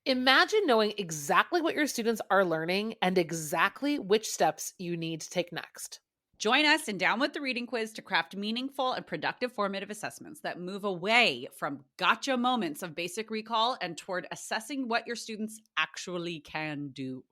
Imagine knowing exactly what your students are learning and exactly which steps you need to take next. Join us in Down with the Reading Quiz to craft meaningful and productive formative assessments that move away from gotcha moments of basic recall and toward assessing what your students actually can do.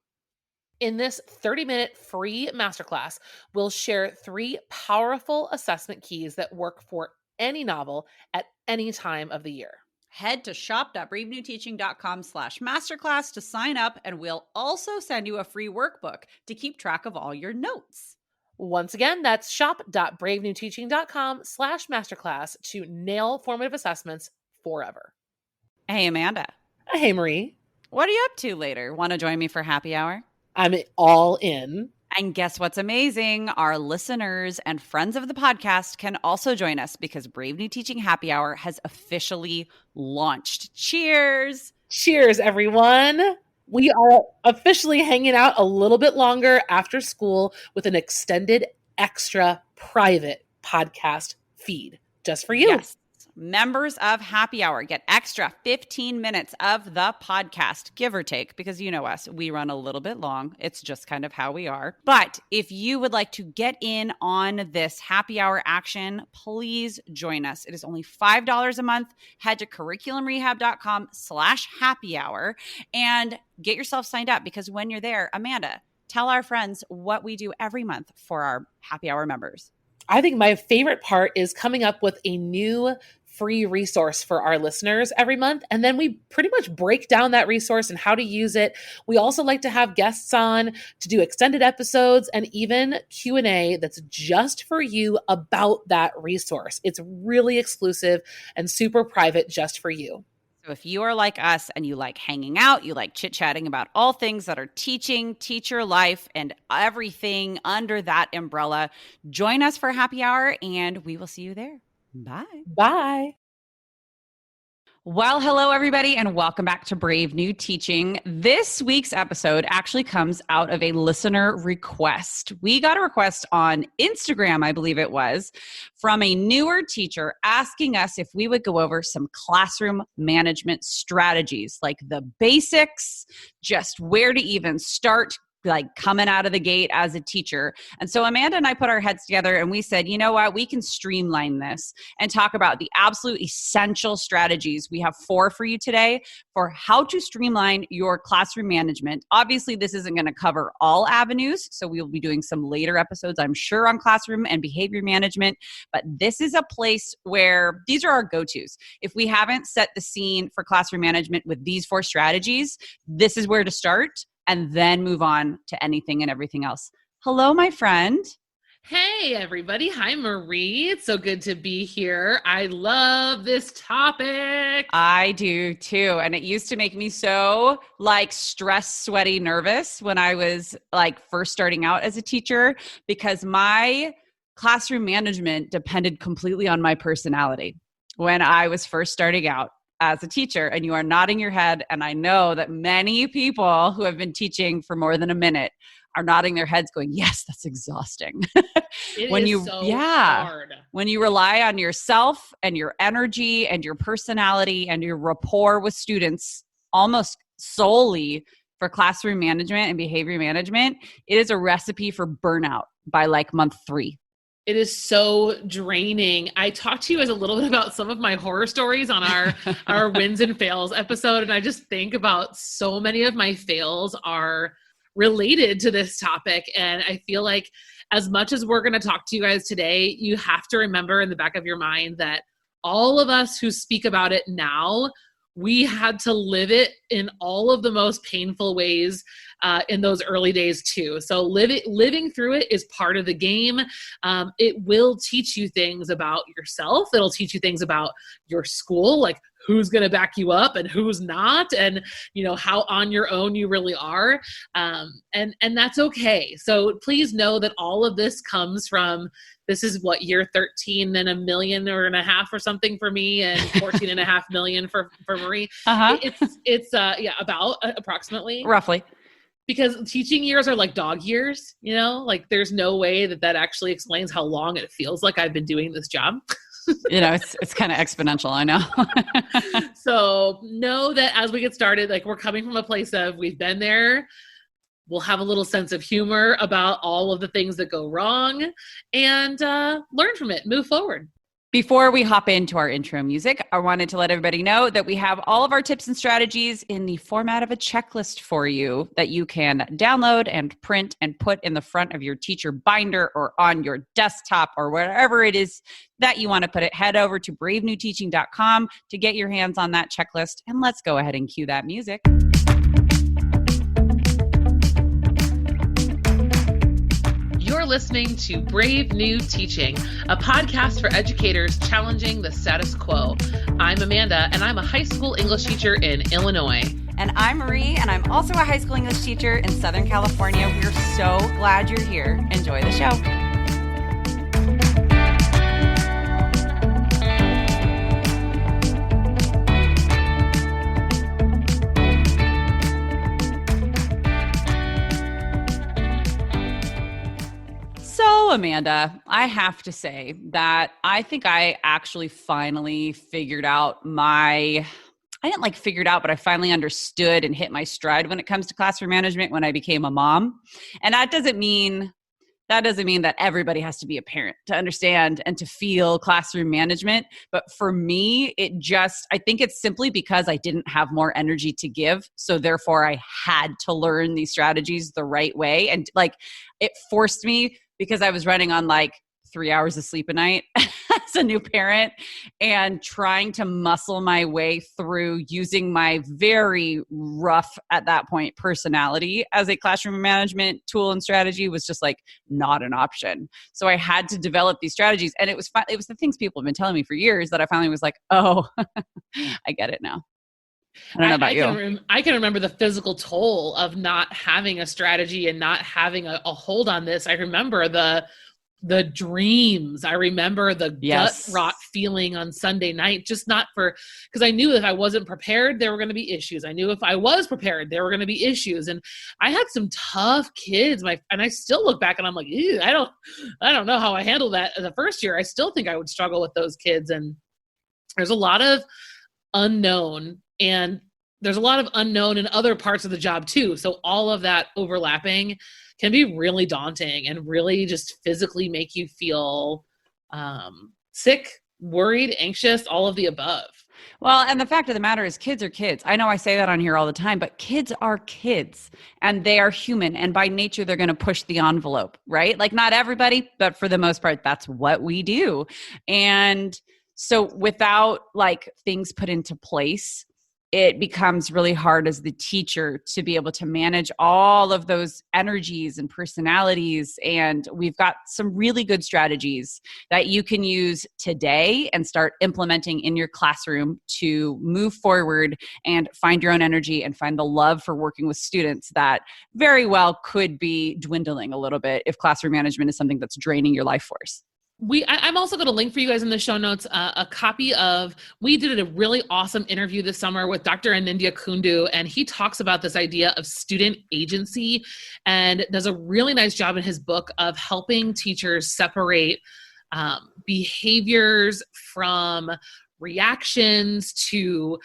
In this 30-minute free masterclass, we'll share 3 powerful assessment keys that work for any novel at any time of the year. Head to shop.bravenewteaching.com/masterclass to sign up, and we'll also send you a free workbook to keep track of all your notes. Once again, that's shop.bravenewteaching.com/masterclass to nail formative assessments forever. Hey, Amanda. Hey, Marie. What are you up to later? Want to join me for happy hour? I'm all in. And guess what's amazing? Our listeners and friends of the podcast can also join us because Brave New Teaching Happy Hour has officially launched. Cheers! Cheers, everyone. We are officially hanging out a little bit longer after school with an extended, extra private podcast feed just for you. Yes. Members of Happy Hour get extra 15 minutes of the podcast, give or take, because you know us, we run a little bit long. It's just kind of how we are. But if you would like to get in on this Happy Hour action, please join us. It is only $5 a month. Head to curriculumrehab.com/happy hour and get yourself signed up, because when you're there, Amanda, tell our friends what we do every month for our Happy Hour members. I think my favorite part is coming up with a new free resource for our listeners every month. And then we pretty much break down that resource and how to use it. We also like to have guests on to do extended episodes and even Q&A that's just for you about that resource. It's really exclusive and super private just for you. So if you are like us and you like hanging out, you like chit-chatting about all things that are teaching, teacher life, and everything under that umbrella, join us for happy hour and we will see you there. Bye. Bye. Well, hello, everybody, and welcome back to Brave New Teaching. This week's episode actually comes out of a listener request. We got a request on Instagram, I believe it was, from a newer teacher asking us if we would go over some classroom management strategies, like the basics, just where to even start, like coming out of the gate as a teacher. And so Amanda and I put our heads together and we said, you know what, we can streamline this and talk about the absolute essential strategies. We have 4 for you today for how to streamline your classroom management. Obviously, this isn't going to cover all avenues, so we'll be doing some later episodes, I'm sure, on classroom and behavior management, but this is a place where these are our go-tos. If we haven't set the scene for classroom management with these 4 strategies, this is where to start, and then move on to anything and everything else. Hello, my friend. Hey, everybody. Hi, Marie. It's so good to be here. I love this topic. I do too. And it used to make me so stressed, sweaty, nervous when I was first starting out as a teacher, because my classroom management depended completely on my personality when I was first starting out as a teacher. And you are nodding your head. And I know that many people who have been teaching for more than a minute are nodding their heads going, yes, that's exhausting. Hard. When you rely on yourself and your energy and your personality and your rapport with students almost solely for classroom management and behavior management, it is a recipe for burnout by month 3. It is so draining. I talked to you as a little bit about some of my horror stories on our wins and fails episode. And I just think about so many of my fails are related to this topic. And I feel like as much as we're going to talk to you guys today, you have to remember in the back of your mind that all of us who speak about it now, we had to live it in all of the most painful ways in those early days too. So living through it is part of the game. It will teach you things about yourself. It'll teach you things about your school, like who's going to back you up and who's not, and how on your own you really are. And that's okay. So please know that all of this comes from, this is what, year 13 and $1.5 million or something for me, and 14.5 million for Marie. Uh-huh. It's about approximately. Roughly. Because teaching years are like dog years, there's no way that actually explains how long it feels like I've been doing this job. It's kind of exponential. I know. So know that as we get started, like we're coming from a place of we've been there. We'll have a little sense of humor about all of the things that go wrong and learn from it, move forward. Before we hop into our intro music, I wanted to let everybody know that we have all of our tips and strategies in the format of a checklist for you that you can download and print and put in the front of your teacher binder or on your desktop or wherever it is that you want to put it. Head over to bravenewteaching.com to get your hands on that checklist. And let's go ahead and cue that music. You're listening to Brave New Teaching, a podcast for educators challenging the status quo. I'm Amanda, and I'm a high school English teacher in Illinois. And I'm Marie, and I'm also a high school English teacher in Southern California. We're so glad you're here. Enjoy the show. So, Amanda, I have to say that I think I actually finally figured out I finally understood and hit my stride when it comes to classroom management when I became a mom. And that doesn't mean that everybody has to be a parent to understand and to feel classroom management. But for me, I think it's simply because I didn't have more energy to give. So therefore I had to learn these strategies the right way. And it forced me, because I was running on 3 hours of sleep a night as a new parent and trying to muscle my way through using my very rough at that point personality as a classroom management tool and strategy was just not an option. So I had to develop these strategies, and it was the things people have been telling me for years that I finally was like, oh, I get it now. I don't know about you. I can remember the physical toll of not having a strategy and not having a hold on this. I remember the dreams. I remember the gut rot feeling on Sunday night, just not because I knew if I wasn't prepared, there were going to be issues. I knew if I was prepared, there were going to be issues. And I had some tough kids. And I still look back and I'm like, ew, I don't know how I handled that the first year. I still think I would struggle with those kids. And there's a lot of unknown, and there's a lot of unknown in other parts of the job too. So all of that overlapping can be really daunting and really just physically make you feel sick, worried, anxious, all of the above. Well, and the fact of the matter is kids are kids. I know I say that on here all the time, but kids are kids and they are human. And by nature, they're going to push the envelope, right? Not everybody, but for the most part, that's what we do. And so without things put into place, it becomes really hard as the teacher to be able to manage all of those energies and personalities. And we've got some really good strategies that you can use today and start implementing in your classroom to move forward and find your own energy and find the love for working with students that very well could be dwindling a little bit if classroom management is something that's draining your life force. I'm also going to link for you guys in the show notes a copy of, we did a really awesome interview this summer with Dr. Anindya Kundu, and he talks about this idea of student agency and does a really nice job in his book of helping teachers separate behaviors from reactions to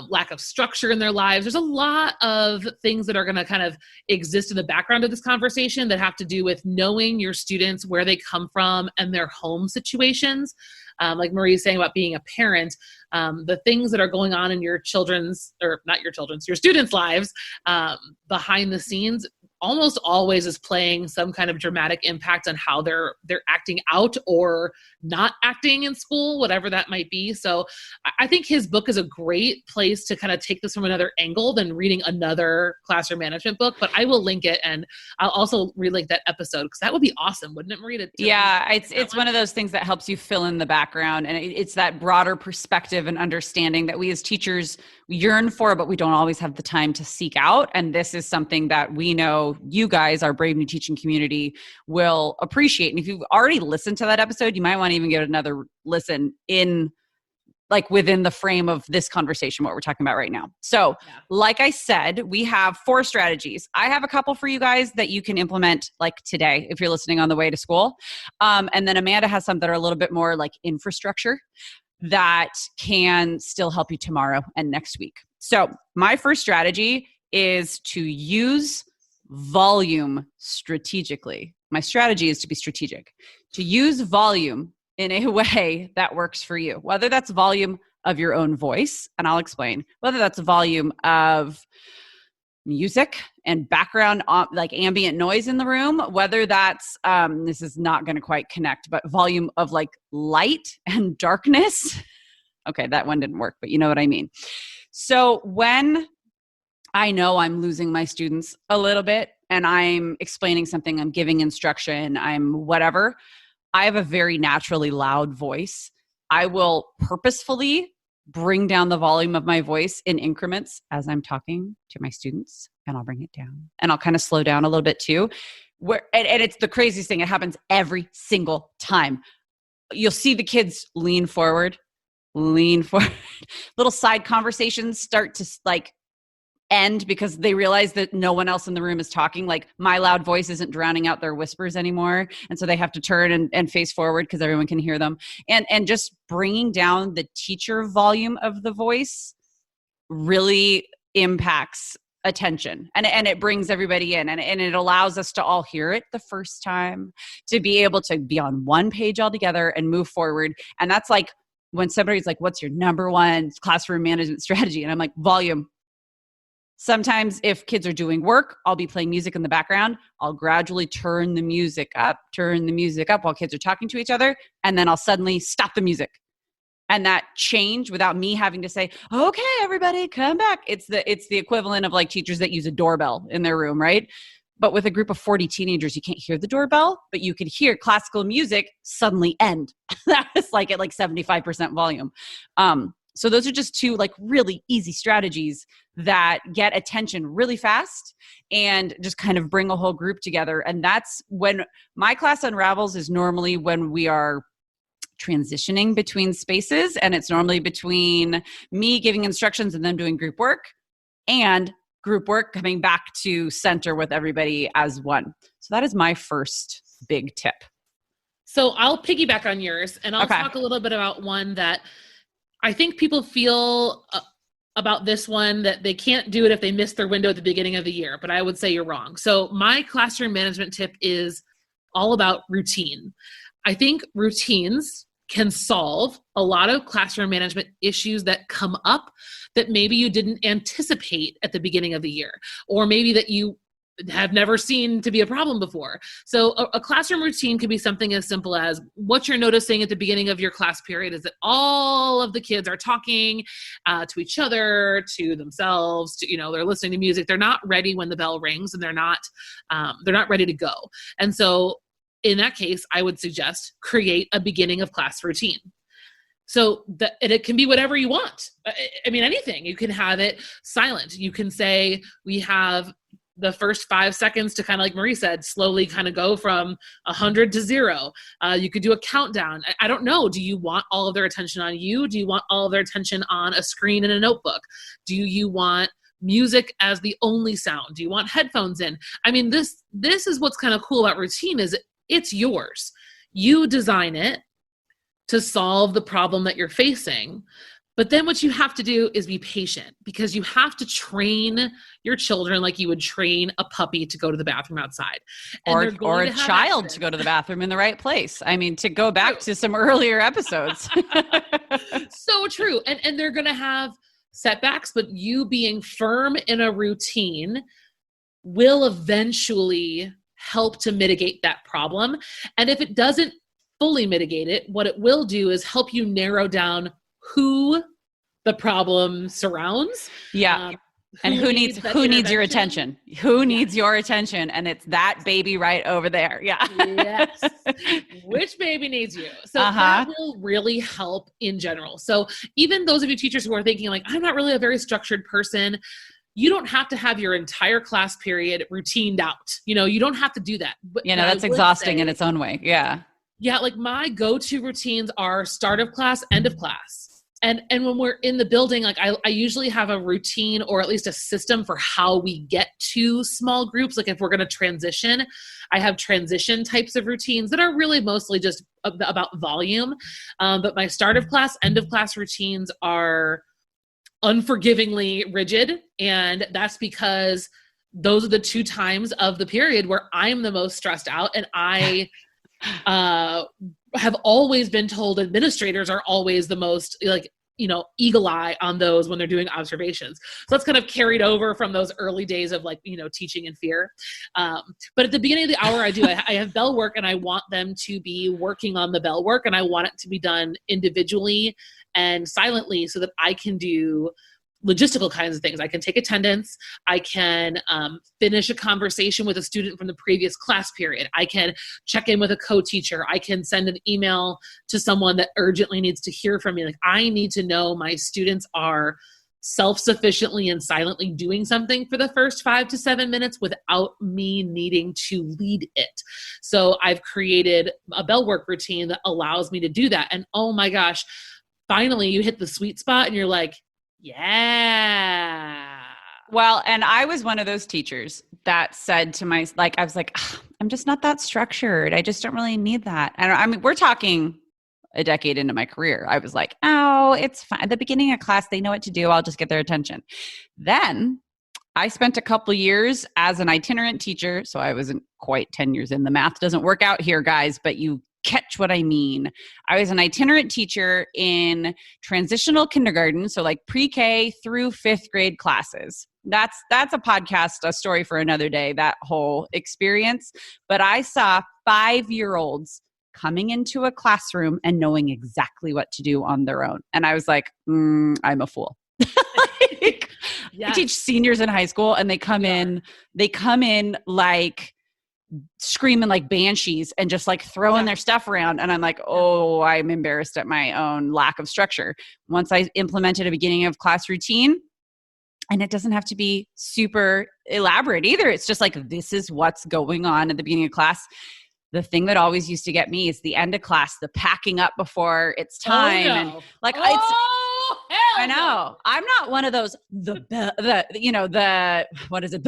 lack of structure in their lives. There's a lot of things that are going to kind of exist in the background of this conversation that have to do with knowing your students, where they come from, and their home situations. Like Marie's saying about being a parent, the things that are going on in your students' lives behind the scenes almost always is playing some kind of dramatic impact on how they're acting out or not acting in school, whatever that might be. So I think his book is a great place to kind of take this from another angle than reading another classroom management book. But I will link it, and I'll also relink that episode because that would be awesome, wouldn't it, Marie? Yeah, it's one of those things that helps you fill in the background, and it's that broader perspective and understanding that we as teachers yearn for, but we don't always have the time to seek out. And this is something that we know you guys, our Brave New Teaching community, will appreciate. And if you've already listened to that episode, you might want to even give it another listen in like within the frame of this conversation, what we're talking about right now. So like I said, we have 4 strategies. I have a couple for you guys that you can implement like today, if you're listening on the way to school. And then Amanda has some that are a little bit more like infrastructure that can still help you tomorrow and next week. So my first strategy is to use volume strategically. My strategy is to be strategic, to use volume in a way that works for you, whether that's volume of your own voice, and I'll explain, whether that's volume of music and background, like ambient noise in the room, whether that's, this is not going to quite connect, but volume of like light and darkness. Okay, that one didn't work, but you know what I mean. So when I know I'm losing my students a little bit and I'm explaining something, I'm giving instruction, I'm whatever, I have a very naturally loud voice. I will purposefully bring down the volume of my voice in increments as I'm talking to my students, and I'll bring it down. And I'll kind of slow down a little bit too. And it's the craziest thing. It happens every single time. You'll see the kids lean forward. Little side conversations start to like end because they realize that no one else in the room is talking. Like my loud voice isn't drowning out their whispers anymore. And so they have to turn and face forward because everyone can hear them. And just bringing down the teacher volume of the voice really impacts attention. And it brings everybody in and it allows us to all hear it the first time, to be able to be on one page all together and move forward. And that's like when somebody's like, what's your number one classroom management strategy? And I'm like, volume. Sometimes if kids are doing work, I'll be playing music in the background. I'll gradually turn the music up while kids are talking to each other. And then I'll suddenly stop the music. And that change without me having to say, okay, everybody come back. It's the equivalent of like teachers that use a doorbell in their room, right? But with a group of 40 teenagers, you can't hear the doorbell, but you could hear classical music suddenly end. That was like at like 75% volume. So those are just 2 like really easy strategies that get attention really fast and just kind of bring a whole group together. And that's when my class unravels, is normally when we are transitioning between spaces. And it's normally between me giving instructions and them doing group work, and group work coming back to center with everybody as one. So that is my first big tip. So I'll piggyback on yours, and I'll talk a little bit about one that I think people feel about this one, that they can't do it if they miss their window at the beginning of the year, but I would say you're wrong. So my classroom management tip is all about routine. I think routines can solve a lot of classroom management issues that come up that maybe you didn't anticipate at the beginning of the year, or maybe that you have never seen to be a problem before. So a classroom routine can be something as simple as what you're noticing at the beginning of your class period is that all of the kids are talking to each other, to themselves, to, they're listening to music. They're not ready when the bell rings, and they're not ready to go. And so in that case, I would suggest create a beginning of class routine. So and it can be whatever you want. I mean, anything. You can have it silent. You can say, we have the first 5 seconds to kind of, like Marie said, slowly kind of go from 100 to 0. You could do a countdown. I don't know. Do you want all of their attention on you? Do you want all of their attention on a screen in a notebook? Do you want music as the only sound? Do you want headphones in? I mean, this is what's kind of cool about routine, is it's yours. You design it to solve the problem that you're facing. But then what you have to do is be patient, because you have to train your children like you would train a puppy to go to the bathroom outside. Or a child to go to the bathroom in the right place. I mean, to go back to some earlier episodes. So true. And they're going to have setbacks, but you being firm in a routine will eventually help to mitigate that problem. And if it doesn't fully mitigate it, what it will do is help you narrow down who the problem surrounds. Yeah. And who needs your attention? Who needs your attention? And it's that baby right over there. Yeah. Yes. Which baby needs you? So that will really help in general. So even those of you teachers who are thinking like, I'm not really a very structured person, you don't have to have your entire class period routined out. You don't have to do that. But that's exhausting in its own way. Yeah. Yeah. Like my go-to routines are start of class, end of class. And when we're in the building, like I usually have a routine or at least a system for how we get to small groups. Like if we're going to transition, I have transition types of routines that are really mostly just about volume. But my start of class, end of class routines are unforgivingly rigid. And that's because those are the 2 times of the period where I'm the most stressed out. And I have always been told administrators are always the most eagle eye on those when they're doing observations. So that's kind of carried over from those early days of teaching in fear. But at the beginning of the hour I have bell work, and I want them to be working on the bell work, and I want it to be done individually and silently so that I can do logistical kinds of things. I can take attendance. I can finish a conversation with a student from the previous class period. I can check in with a co-teacher. I can send an email to someone that urgently needs to hear from me. Like, I need to know my students are self-sufficiently and silently doing something for the first 5 to 7 minutes without me needing to lead it. So I've created a bell work routine that allows me to do that. And oh my gosh, finally you hit the sweet spot and you're like, yeah. Well, and I was one of those teachers that said to I was like, I'm just not that structured. I just don't really need that. And I mean, we're talking a decade into my career. I was like, oh, it's fine. At the beginning of class, they know what to do. I'll just get their attention. Then I spent a couple years as an itinerant teacher. So I wasn't quite 10 years in. The math doesn't work out here, guys, but you catch what I mean. I was an itinerant teacher in transitional kindergarten, so like pre-K through 5th grade classes. That's a podcast, a story for another day, that whole experience. But I saw 5-year-olds coming into a classroom and knowing exactly what to do on their own. And I was like, I'm a fool. I teach seniors in high school, and they come in like screaming like banshees and just like throwing their stuff around. And I'm like, oh, I'm embarrassed at my own lack of structure. Once I implemented a beginning of class routine, and it doesn't have to be super elaborate either. It's just like, this is what's going on at the beginning of class. The thing that always used to get me is the end of class, the packing up before it's time. Oh, no. And like, I know. No. I'm not one of those, the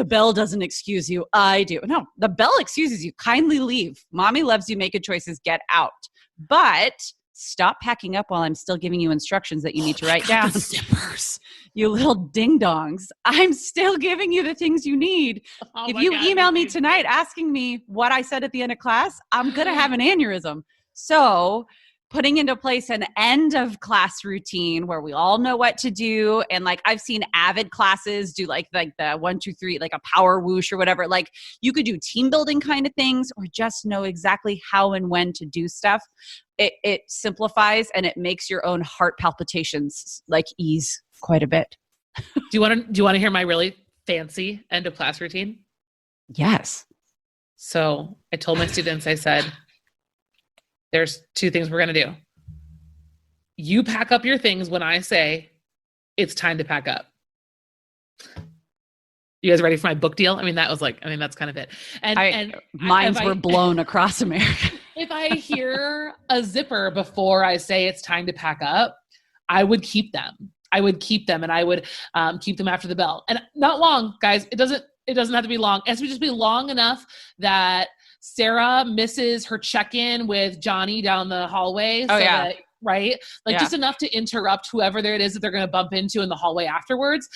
bell doesn't excuse you. I do. No, the bell excuses you. Kindly leave. Mommy loves you. Make good choices. Get out. But stop packing up while I'm still giving you instructions that you need to write down. The zippers. You little ding-dongs. I'm still giving you the things you need. If you email me tonight asking me what I said at the end of class, I'm going to have an aneurysm. So putting into place an end of class routine where we all know what to do. And like, I've seen avid classes do like the 1, 2, 3, like a power whoosh or whatever. Like, you could do team building kind of things, or just know exactly how and when to do stuff. It simplifies, and it makes your own heart palpitations like ease quite a bit. Do you want to hear my really fancy end of class routine? Yes. So I told my students, I said, there's 2 things we're going to do. You pack up your things when I say it's time to pack up. You guys ready for my book deal? I mean, that's kind of it. And minds were blown across America. If I hear a zipper before I say it's time to pack up, I would keep them. And I would keep them after the bell. And not long, guys. It doesn't have to be long. It has to just be long enough that Sarah misses her check-in with Johnny down the hallway. Right? Just enough to interrupt whoever there it is that they're going to bump into in the hallway afterwards.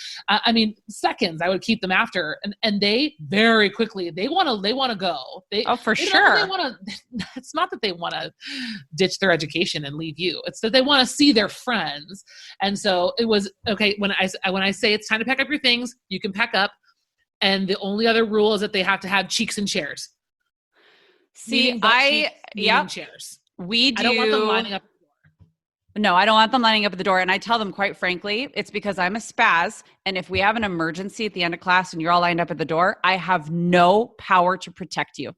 Seconds, I would keep them after. And they very quickly, they want to go. It's not that they want to ditch their education and leave you. It's that they want to see their friends. And so it was, okay, when I say it's time to pack up your things, you can pack up. And the only other rule is that they have to have cheeks and chairs. See, chairs. We do. I don't want them lining up. No, I don't want them lining up at the door. And I tell them, quite frankly, it's because I'm a spaz. And if we have an emergency at the end of class and you're all lined up at the door, I have no power to protect you.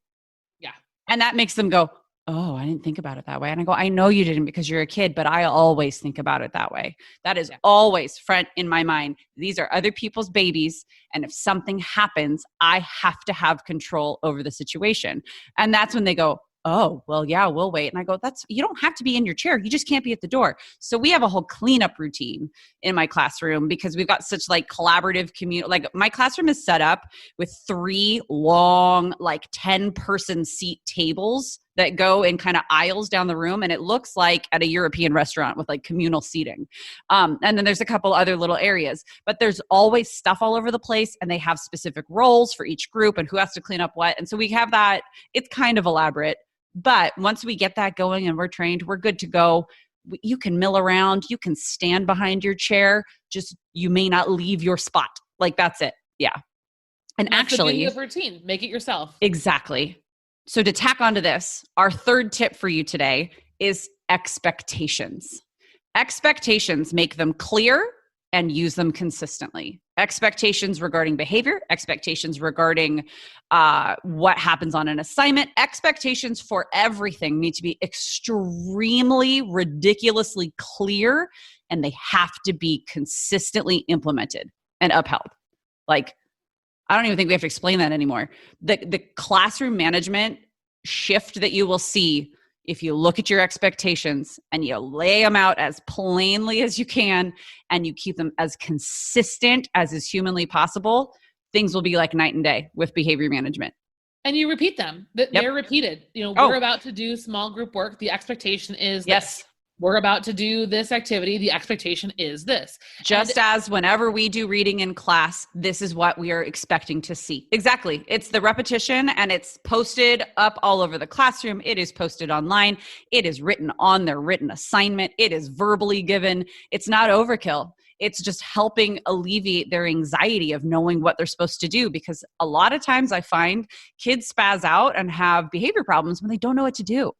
Yeah. And that makes them go, oh, I didn't think about it that way. And I go, I know you didn't because you're a kid, but I always think about it that way. That is always front in my mind. These are other people's babies. And if something happens, I have to have control over the situation. And that's when they go, oh, well, yeah, we'll wait. And I go, you don't have to be in your chair. You just can't be at the door. So we have a whole cleanup routine in my classroom because we've got such like collaborative community. Like my classroom is set up with 3 long, like 10-person seat tables that go in kind of aisles down the room. And it looks like at a European restaurant with like communal seating. And then there's a couple other little areas, but there's always stuff all over the place. And they have specific roles for each group and who has to clean up what. And so we have that. It's kind of elaborate. But once we get that going and we're trained, we're good to go. You can mill around. You can stand behind your chair. Just you may not leave your spot. Like that's it. Yeah. And that's actually, the beauty of routine. Make it yourself. Exactly. So to tack onto this, our third tip for you today is expectations. Expectations, make them clear and use them consistently. Expectations regarding behavior, expectations regarding what happens on an assignment, expectations for everything need to be extremely, ridiculously clear, and they have to be consistently implemented and upheld. Like, I don't even think we have to explain that anymore. The classroom management shift that you will see if you look at your expectations and you lay them out as plainly as you can and you keep them as consistent as is humanly possible, things will be like night and day with behavior management. And you repeat them. They're repeated. We're about to do small group work. The expectation is yes. We're about to do this activity. The expectation is this. Just as whenever we do reading in class, this is what we are expecting to see. Exactly. It's the repetition and it's posted up all over the classroom. It is posted online. It is written on their written assignment. It is verbally given. It's not overkill. It's just helping alleviate their anxiety of knowing what they're supposed to do. Because a lot of times I find kids spaz out and have behavior problems when they don't know what to do.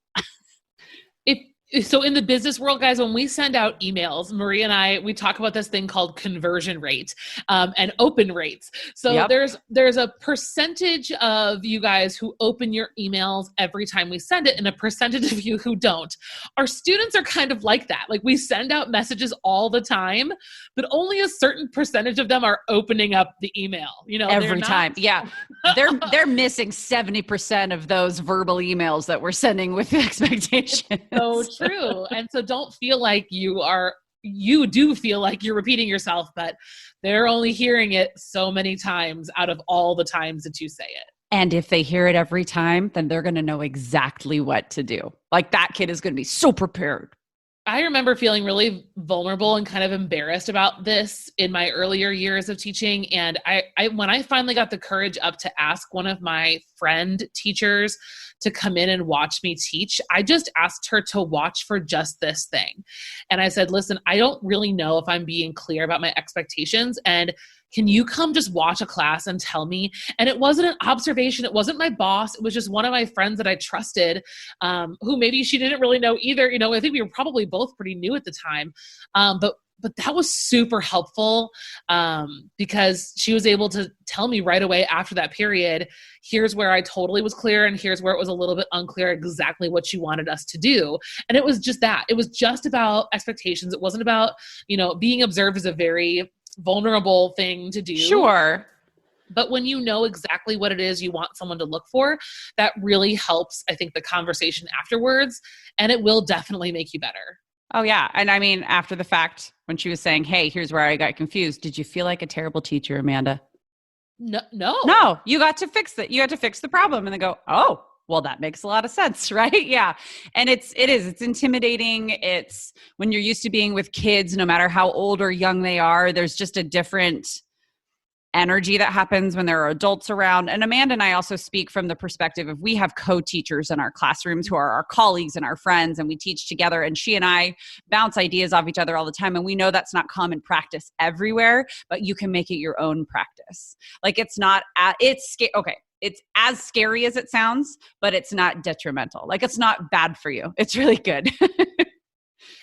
So in the business world, guys, when we send out emails, Marie and I, we talk about this thing called conversion rate and open rates. So there's a percentage of you guys who open your emails every time we send it and a percentage of you who don't. Our students are kind of like that. Like we send out messages all the time, but only a certain percentage of them are opening up the email. Every time. Yeah. They're missing 70% of those verbal emails that we're sending with expectations. So true. And so don't feel like you do feel like you're repeating yourself, but they're only hearing it so many times out of all the times that you say it. And if they hear it every time, then they're going to know exactly what to do. Like that kid is going to be so prepared. I remember feeling really vulnerable and kind of embarrassed about this in my earlier years of teaching. And I when I finally got the courage up to ask one of my friend teachers to come in and watch me teach, I just asked her to watch for just this thing. And I said, listen, I don't really know if I'm being clear about my expectations. And can you come just watch a class and tell me? And it wasn't an observation. It wasn't my boss. It was just one of my friends that I trusted, who maybe she didn't really know either. I think we were probably both pretty new at the time. But that was super helpful because she was able to tell me right away after that period, here's where I totally was clear and here's where it was a little bit unclear exactly what she wanted us to do. And it was just that. It was just about expectations. It wasn't about, being observed as a very vulnerable thing to do. Sure. But when you know exactly what it is you want someone to look for, that really helps, I think, the conversation afterwards, and it will definitely make you better. Oh, yeah. And I mean, after the fact, when she was saying, hey, here's where I got confused, did you feel like a terrible teacher, Amanda? No, you got to fix it. You had to fix the problem and then go, oh, well, that makes a lot of sense, right? Yeah. And it's intimidating. It's when you're used to being with kids, no matter how old or young they are, there's just a different energy that happens when there are adults around. And Amanda and I also speak from the perspective of we have co-teachers in our classrooms who are our colleagues and our friends, and we teach together, and she and I bounce ideas off each other all the time. And we know that's not common practice everywhere, but you can make it your own practice. Like it's as scary as it sounds, but it's not detrimental. Like it's not bad for you. It's really good.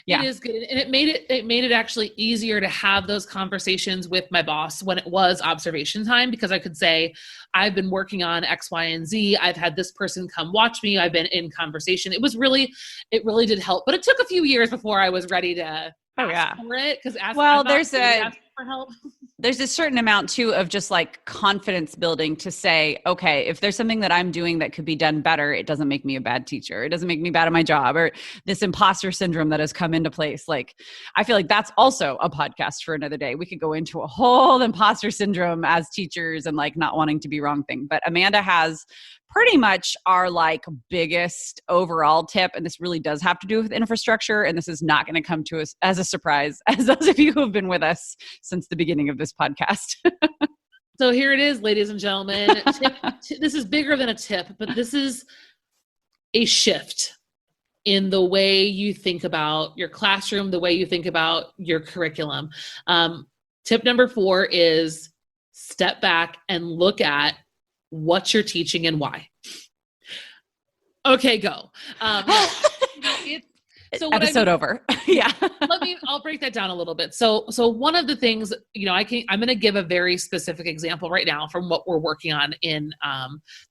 Yeah. It is good. And it made it actually easier to have those conversations with my boss when it was observation time, because I could say, I've been working on X, Y, and Z. I've had this person come watch me. I've been in conversation. It really did help, but it took a few years before I was ready to ask for it. Because there's a for help. There's a certain amount too of just like confidence building to say, okay, if there's something that I'm doing that could be done better, it doesn't make me a bad teacher. It doesn't make me bad at my job, or this imposter syndrome that has come into place. Like, I feel like that's also a podcast for another day. We could go into a whole imposter syndrome as teachers and like not wanting to be wrong thing. But Amanda has pretty much our like biggest overall tip. And this really does have to do with infrastructure. And this is not going to come to us as a surprise, as those of you who have been with us since the beginning of this podcast. So here it is, ladies and gentlemen. This is bigger than a tip, but this is a shift in the way you think about your classroom, the way you think about your curriculum. Tip number 4 is step back and look at what you're teaching and why. Okay, go. So episode over. Yeah. I'll break that down a little bit. So one of the things, I'm going to give a very specific example right now from what we're working on in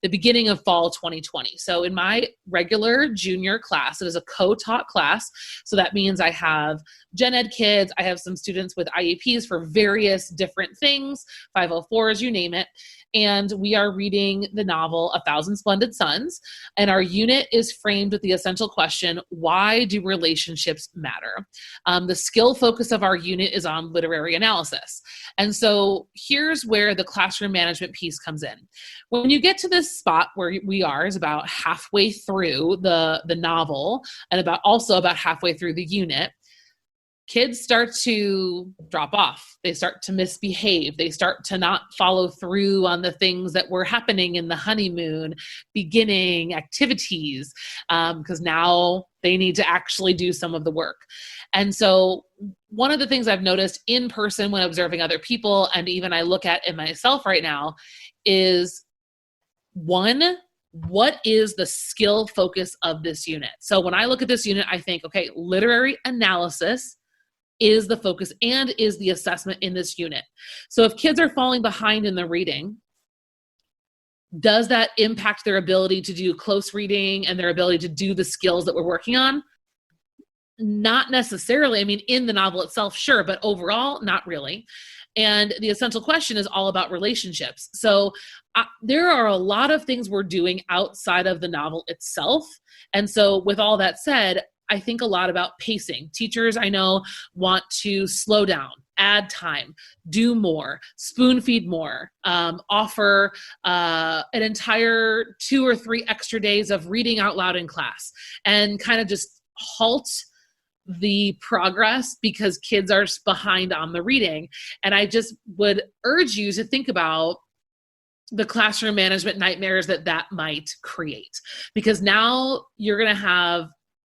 the beginning of fall 2020. So in my regular junior class, it is a co-taught class. So that means I have gen ed kids. I have some students with IEPs for various different things, 504s, you name it. And we are reading the novel A Thousand Splendid Suns. And our unit is framed with the essential question, why do relationships matter? The skill focus of our unit is on literary analysis. And so here's where the classroom management piece comes in. When you get to this spot where we are is about halfway through the novel and also about halfway through the unit, kids start to drop off. They start to misbehave. They start to not follow through on the things that were happening in the honeymoon beginning activities, because now they need to actually do some of the work. And so one of the things I've noticed in person when observing other people, and even I look at in myself right now, is one, what is the skill focus of this unit? So when I look at this unit, I think, okay, literary analysis is the focus and is the assessment in this unit. So if kids are falling behind in the reading, does that impact their ability to do close reading and their ability to do the skills that we're working on? Not necessarily. I mean, in the novel itself, sure, but overall, not really. And the essential question is all about relationships. So there are a lot of things we're doing outside of the novel itself. And so with all that said, I think a lot about pacing. Teachers, I know, want to slow down, add time, do more, spoon feed more, offer an entire 2 or 3 extra days of reading out loud in class, and kind of just halt the progress because kids are behind on the reading. And I just would urge you to think about the classroom management nightmares that might create, because now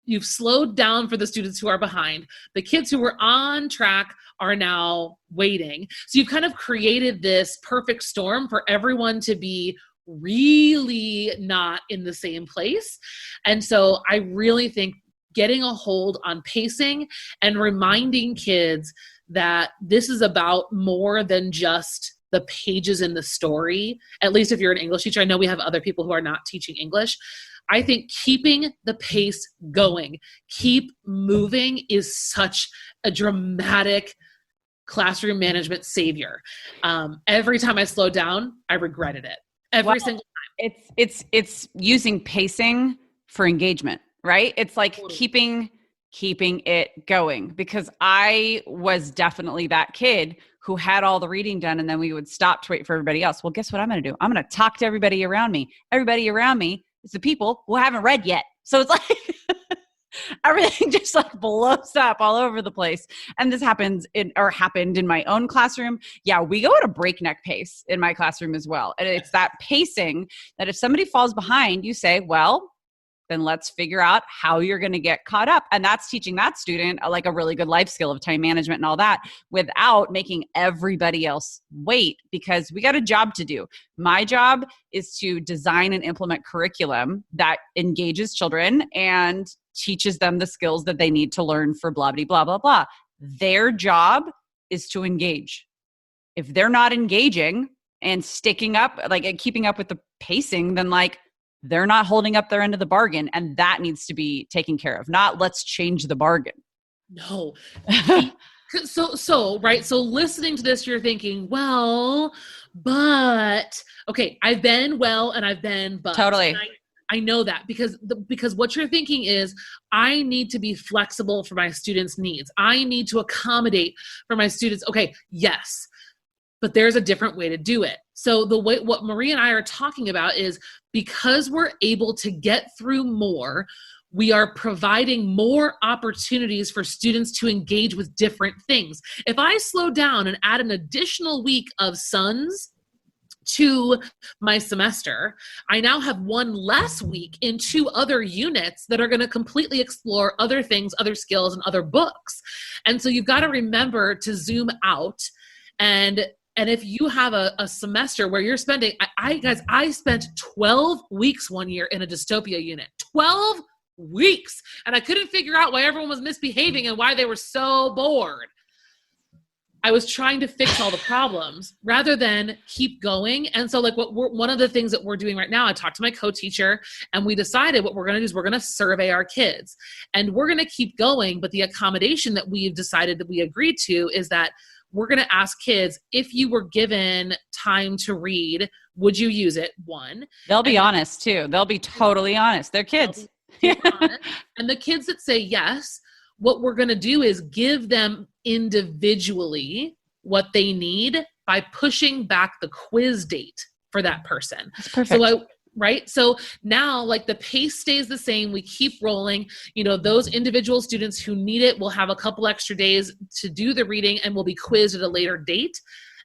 you've slowed down for the students who are behind. The kids who were on track are now waiting. So you've kind of created this perfect storm for everyone to be really not in the same place. And so I really think getting a hold on pacing and reminding kids that this is about more than just the pages in the story, at least if you're an English teacher. I know we have other people who are not teaching English. I think keeping the pace going, keep moving is such a dramatic classroom management savior. Every time I slowed down, I regretted it. Every single time. It's using pacing for engagement, right? It's like Totally. keeping it going, because I was definitely that kid who had all the reading done and then we would stop to wait for everybody else. Well, guess what I'm going to do? I'm going to talk to everybody around me. Everybody around me is the people who haven't read yet. So it's like everything just like blows up all over the place. And this happened in my own classroom. Yeah, we go at a breakneck pace in my classroom as well. And it's that pacing that if somebody falls behind, you say, well, then let's figure out how you're going to get caught up. And that's teaching that student like a really good life skill of time management and all that without making everybody else wait, because we got a job to do. My job is to design and implement curriculum that engages children and teaches them the skills that they need to learn for blah, blah, blah, blah, blah. Their job is to engage. If they're not engaging and sticking up, like and keeping up with the pacing, then like they're not holding up their end of the bargain, and that needs to be taken care of. Not let's change the bargain. No. Right. So listening to this, you're thinking, well, but okay, I've been well and I've been but. Totally. I know that because what you're thinking is I need to be flexible for my students' needs. I need to accommodate for my students. Okay, yes, but there's a different way to do it. So what Marie and I are talking about is because we're able to get through more, we are providing more opportunities for students to engage with different things. If I slow down and add an additional week of SUNS to my semester, I now have one less week in 2 other units that are going to completely explore other things, other skills, and other books. And so you've got to remember to zoom out. And if you have a semester where you're spending, I spent 12 weeks one year in a dystopia unit, 12 weeks. And I couldn't figure out why everyone was misbehaving and why they were so bored. I was trying to fix all the problems rather than keep going. And so like one of the things that we're doing right now, I talked to my co-teacher and we decided what we're going to do is we're going to survey our kids and we're going to keep going. But the accommodation that we've decided that we agreed to is that we're going to ask kids, if you were given time to read, would you use it? One. They'll be honest too. They'll be totally honest. They're kids. Honest. And the kids that say yes, what we're going to do is give them individually what they need by pushing back the quiz date for that person. That's perfect. Right? So now like the pace stays the same. We keep rolling. Those individual students who need it will have a couple extra days to do the reading and will be quizzed at a later date.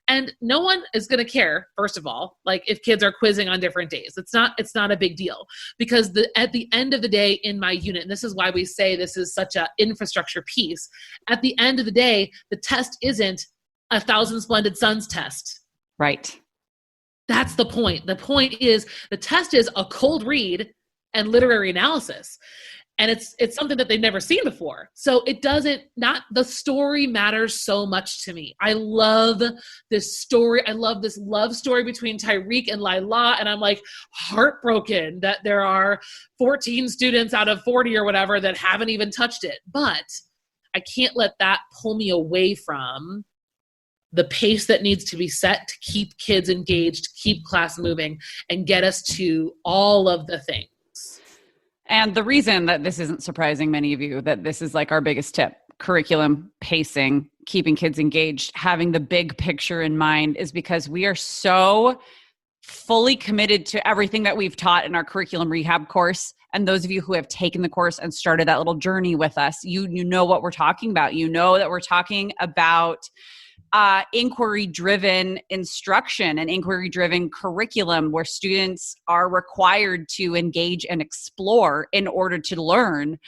And no one is going to care, first of all, like if kids are quizzing on different days. It's not a big deal because at the end of the day in my unit, and this is why we say this is such an infrastructure piece, at the end of the day, the test isn't 1,000 Splendid Suns test. Right. That's the point. The point is the test is a cold read and literary analysis. And it's something that they've never seen before. So the story matters so much to me. I love this story. I love this love story between Tyreek and Lila. And I'm like heartbroken that there are 14 students out of 40 or whatever that haven't even touched it. But I can't let that pull me away from the pace that needs to be set to keep kids engaged, keep class moving, and get us to all of the things. And the reason that this isn't surprising many of you, that this is like our biggest tip, curriculum, pacing, keeping kids engaged, having the big picture in mind, is because we are so fully committed to everything that we've taught in our curriculum rehab course. And those of you who have taken the course and started that little journey with us, you know what we're talking about. You know that we're talking about inquiry-driven instruction and inquiry-driven curriculum where students are required to engage and explore in order to learn.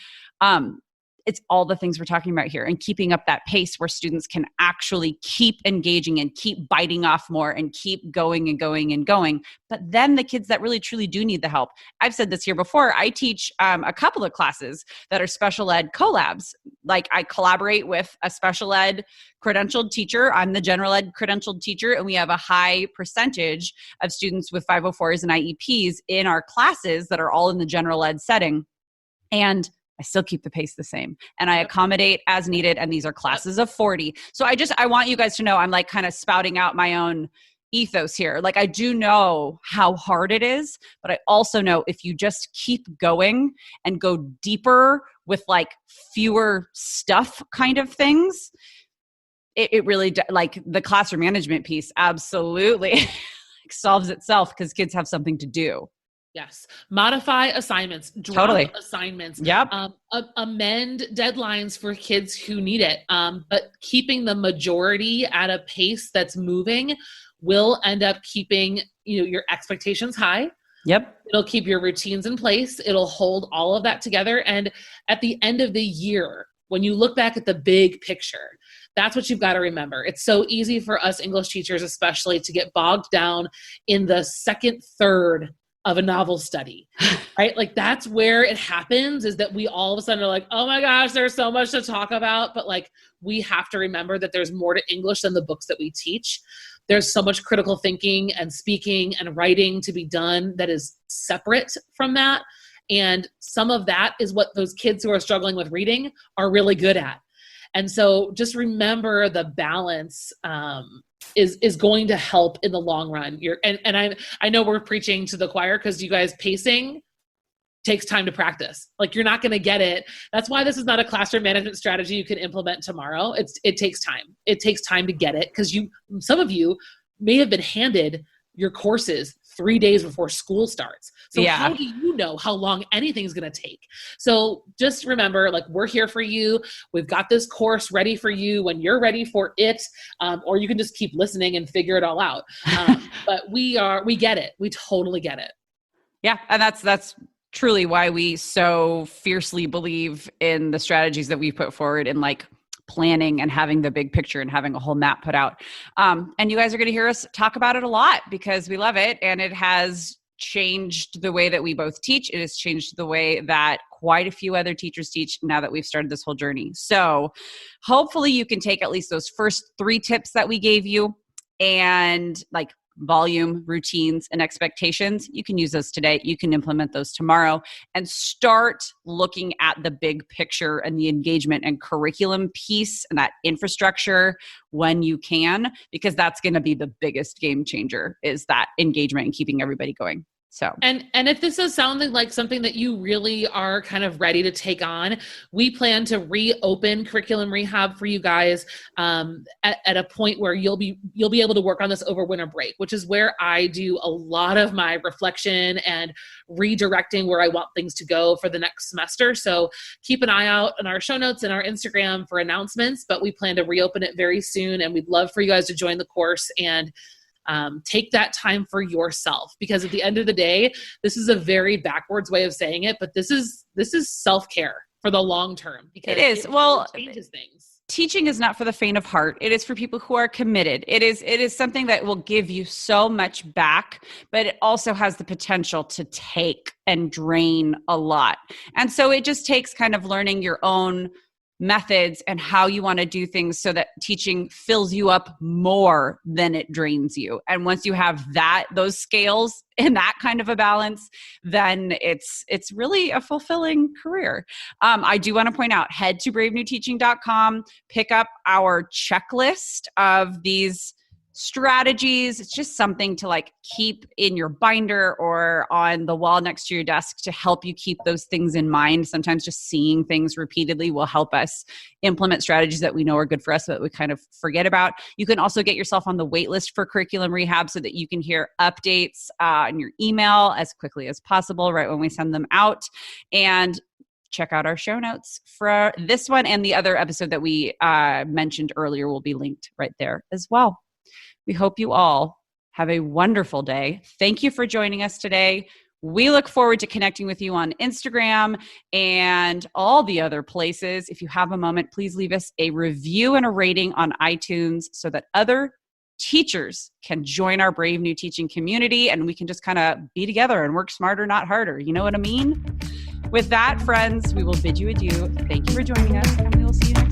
It's all the things we're talking about here, and keeping up that pace where students can actually keep engaging and keep biting off more and keep going and going and going. But then the kids that really truly do need the help. I've said this here before. I teach a couple of classes that are special ed collabs. Like I collaborate with a special ed credentialed teacher. I'm the general ed credentialed teacher, and we have a high percentage of students with 504s and IEPs in our classes that are all in the general ed setting. And I still keep the pace the same and I accommodate as needed. And these are classes of 40. So I want you guys to know I'm like kind of spouting out my own ethos here. Like I do know how hard it is, but I also know if you just keep going and go deeper with like fewer stuff kind of things, it really, like the classroom management piece absolutely solves itself because kids have something to do. Yes. Modify assignments, drop assignments, amend deadlines for kids who need it. But keeping the majority at a pace that's moving will end up keeping, your expectations high. Yep. It'll keep your routines in place. It'll hold all of that together. And at the end of the year, when you look back at the big picture, that's what you've got to remember. It's so easy for us English teachers, especially, to get bogged down in the second third of a novel study, right? Like that's where it happens, is that we all of a sudden are like, oh my gosh, there's so much to talk about. But like, we have to remember that there's more to English than the books that we teach. There's so much critical thinking and speaking and writing to be done that is separate from that. And some of that is what those kids who are struggling with reading are really good at. And so just remember the balance is going to help in the long run. I know we're preaching to the choir because you guys, pacing takes time to practice. Like, you're not going to get it. That's why this is not a classroom management strategy you can implement tomorrow. It takes time. It takes time to get it, because some of you may have been handed your courses 3 days before school starts. So how do you know how long anything's going to take? So just remember, like, we're here for you. We've got this course ready for you when you're ready for it. Or you can just keep listening and figure it all out. But we get it. We totally get it. Yeah. And that's truly why we so fiercely believe in the strategies that we put forward in, like, planning and having the big picture and having a whole map put out. And you guys are going to hear us talk about it a lot because we love it. And it has changed the way that we both teach. It has changed the way that quite a few other teachers teach now that we've started this whole journey. So hopefully you can take at least those first 3 tips that we gave you, and like volume, routines, and expectations. You can use those today. You can implement those tomorrow and start looking at the big picture and the engagement and curriculum piece and that infrastructure when you can, because that's going to be the biggest game changer, is that engagement and keeping everybody going. So, and if this is sounding like something that you really are kind of ready to take on, we plan to reopen curriculum rehab for you guys at a point where you'll be able to work on this over winter break, which is where I do a lot of my reflection and redirecting where I want things to go for the next semester. So keep an eye out on our show notes and our Instagram for announcements, but we plan to reopen it very soon, and we'd love for you guys to join the course and take that time for yourself, because at the end of the day, this is a very backwards way of saying it, but this is self-care for the long term. Because it is. Well, changes things. Teaching is not for the faint of heart. It is for people who are committed. It is something that will give you so much back, but it also has the potential to take and drain a lot. And so it just takes kind of learning your own methods and how you want to do things so that teaching fills you up more than it drains you. And once you have those scales in that kind of a balance, then it's really a fulfilling career. I do want to point out, head to bravenewteaching.com, pick up our checklist of these strategies. It's just something to like keep in your binder or on the wall next to your desk to help you keep those things in mind. Sometimes just seeing things repeatedly will help us implement strategies that we know are good for us that we kind of forget about. You can also get yourself on the wait list for curriculum rehab so that you can hear updates in your email as quickly as possible right when we send them out. And check out our show notes for this one, and the other episode that we mentioned earlier will be linked right there as well. We hope you all have a wonderful day. Thank you for joining us today. We look forward to connecting with you on Instagram and all the other places. If you have a moment, please leave us a review and a rating on iTunes so that other teachers can join our Brave New Teaching community and we can just kind of be together and work smarter, not harder. You know what I mean? With that, friends, we will bid you adieu. Thank you for joining us, and we will see you next time.